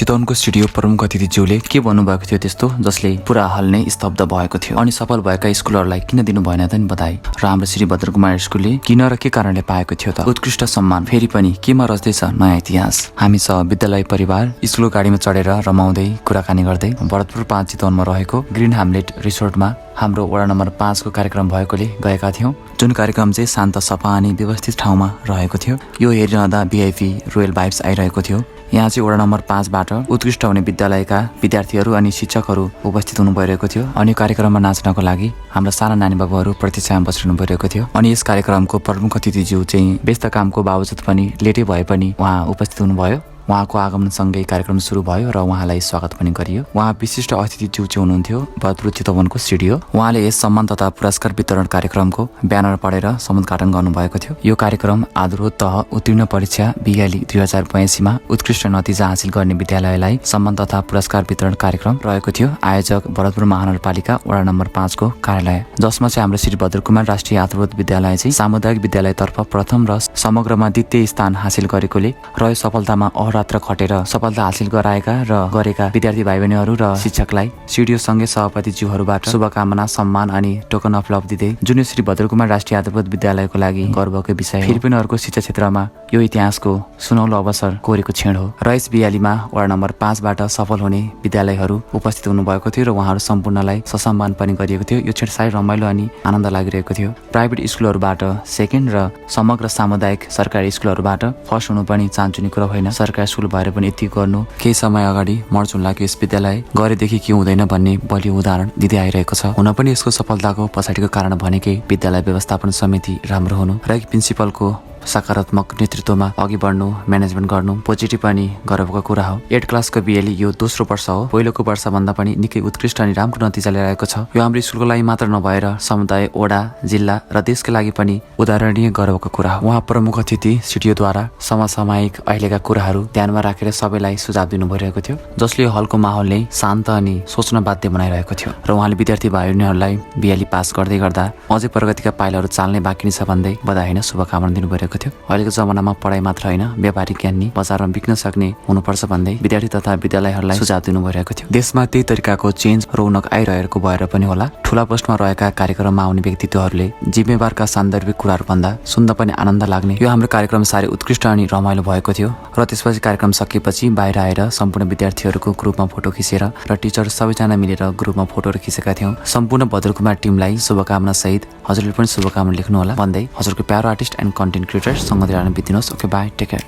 चितवनको स्टुडियो प्रमुख अतिथिज्यूले के भन्नुभएको थियो त्यस्तो जसले पुरा हल नै स्तब्ध भएको थियो। अनि सफल भएका स्कुलहरूलाई किन दिनु भएन त नि बधाई। र हाम्रो श्री भद्र कुमार स्कुलले किन र के कारणले पाएको थियो त उत्कृष्ट सम्मान। फेरि पनि केमा रच्दैछ नयाँ इतिहास। हामी सह विद्यालय परिवार स्कुलको गाडीमा चढेर रमाउँदै कुराकानी गर्दै भरतपुर 5 चितवनमा रहेको ग्रिन ह्यामलेट रिसोर्टमा हाम्रो वडा नम्बर 5 को कार्यक्रम भएकोले गएका थियौं। जुन कार्यक्रम चाहिँ शान्त सफा अनि व्यवस्थित ठाउँमा रहेको थियो। यो हेरिरहँदा भिआइपी रोयल भाइब्स आइरहेको थियो। यहाँ चाहिँ वडा नम्बर 5 बाट उत्कृष्ट हुने विद्यालयका विद्यार्थीहरू अनि शिक्षकहरू उपस्थित हुनु भइरहेको थियो। अनि कार्यक्रममा नाच्नको लागि हाम्रा साना नानी बाबुहरू प्रतीक्षामा बसिरहनु भइरहेको थियो। अनि यस कार्यक्रमको प्रमुख अतिथिज्यू चाहिँ व्यस्त कामको बावजुद पनि लेटै भए पनि उहाँ उपस्थित हुनुभयो। उहाँको आगमनसँगै कार्यक्रम सुरु भयो र उहाँलाई स्वागत पनि गरियो। उहाँ विशिष्ट अतिथिज्यू चाहिँ हुनुहुन्थ्यो भरतपुर चितवनको स्टुडियो। उहाँले यस सम्मान तथा पुरस्कार वितरण कार्यक्रमको ब्यानर पढेर समुद्घाटन गर्नुभएको थियो। यो कार्यक्रम आधारभूत तह उत्तीर्ण परीक्षा बिहाली 2082 मा उत्कृष्ट नतिजा हासिल गर्ने विद्यालयलाई सम्मान तथा पुरस्कार वितरण कार्यक्रम रहेको थियो। आयोजक भरतपुर महानगरपालिका वडा नम्बर 5 को कार्यालय, जसमा चाहिँ हाम्रो श्री भद्र कुमार राष्ट्रिय आधारभूत विद्यालय चाहिँ सामुदायिक विद्यालयतर्फ प्रथम र समग्रमा द्वितीय स्थान हासिल गरेकोले र यो सफलतामा रात्र खटेर सफलता हासिल गराएका र गरेका विद्यार्थी भाइ बहिनीहरू र शिक्षकलाई स्टुडियो सँगै सभापतिज्यूहरूबाट शुभकामना सम्मान अनि टोकन अफ लभ दिँदै जुन श्री भद्र कुमार राष्ट्रिय आधारभूत विद्यालयको लागि गर्वको विषय। फेरि पनि अर्को शिक्षा क्षेत्रमा यो इतिहासको सुनौलो अवसर कोरेको क्षण हो। र यस बिहालीमा वडा नम्बर 5 बाट सफल हुने विद्यालयहरू उपस्थित हुनुभएको थियो र उहाँहरू सम्पूर्णलाई ससम्मान पनि गरिएको थियो। यो क्षण साह्रै रमाइलो अनि आनन्द लागिरहेको थियो। प्राइभेट स्कुलहरूबाट सेकेन्ड र समग्र सामुदायिक सरकारी स्कुलहरूबाट फर्स्ट हुनु पनि चान्चुने कुरा होइन। सरकारी स्कुल भएर पनि यति गर्नु केही समय अगाडि मर्चुन लाग्यो। यस विद्यालय गरेदेखि के हुँदैन भन्ने बलियो उदाहरण दिँदै आइरहेको छ। हुन पनि यसको सफलताको पछाडिको कारण भनेकै विद्यालय व्यवस्थापन समिति राम्रो हुनु र एक प्रिन्सिपलको सकारात्मक नेतृत्वमा अघि बढ्नु, म्यानेजमेन्ट गर्नु पोजिटिभ पनि गर्वको कुरा हो। 8 क्लासको बिएली यो दोस्रो वर्ष हो। पहिलोको वर्षभन्दा पनि निकै उत्कृष्ट अनि राम्रो नतिजा ल्याएको छ। यो हाम्रो स्कुलको लागि मात्र नभएर समुदाय, वडा, जिल्ला र देशका लागि पनि उदाहरणीय गर्वको कुरा हो। उहाँ प्रमुख अतिथि स्टुडियोद्वारा समसामयिक अहिलेका कुराहरू ध्यानमा राखेर सबैलाई सुझाव दिनु भइरहेको थियो, जसले यो हलको माहौलले शान्त अनि सोच्न बाध्य बनाइरहेको थियो। र उहाँले विद्यार्थी भाइ बहिनीहरूलाई बिएली पास गर्दै गर्दा अझै प्रगतिका पाइलाहरू चाल्ने बाँकी छ भन्दै बधाई होइन शुभकामना दिनु भइरहेको थियो। अहिलेको जमानामा पढाइ मात्र होइन, व्यापारिक ज्ञान नि बजारमा बिक्न सक्ने हुनुपर्छ भन्दै विद्यार्थी तथा विद्यालयहरूलाई सुझाव दिनु भइरहेको थियो। देशमा त्यही तरिकाको चेन्ज रौनक आइरहेको भएर पनि होला ठुला पोस्टमा रहेका कार्यक्रममा आउने व्यक्तित्वहरूले जिम्मेवारका सान्दर्भिक कुराहरू भन्दा सुन्न पनि आनन्द लाग्ने यो हाम्रो कार्यक्रम साह्रै उत्कृष्ट अनि रमाइलो भएको थियो। र त्यसपछि कार्यक्रम सकिएपछि बाहिर आएर सम्पूर्ण विद्यार्थीहरूको ग्रुपमा फोटो खिचेर र टिचर सबैजना मिलेर ग्रुपमा फोटोहरू खिचेका थियौँ। सम्पूर्ण भद्र कुमार टिमलाई शुभकामना सहित हजुरले पनि शुभकामना लेख्नु होला भन्दै हजुरको प्यारो आर्टिस्ट एन्ड कन्टेन्ट क्रिएटर सँग बित्दिनुहोस्। Okay bye, take care.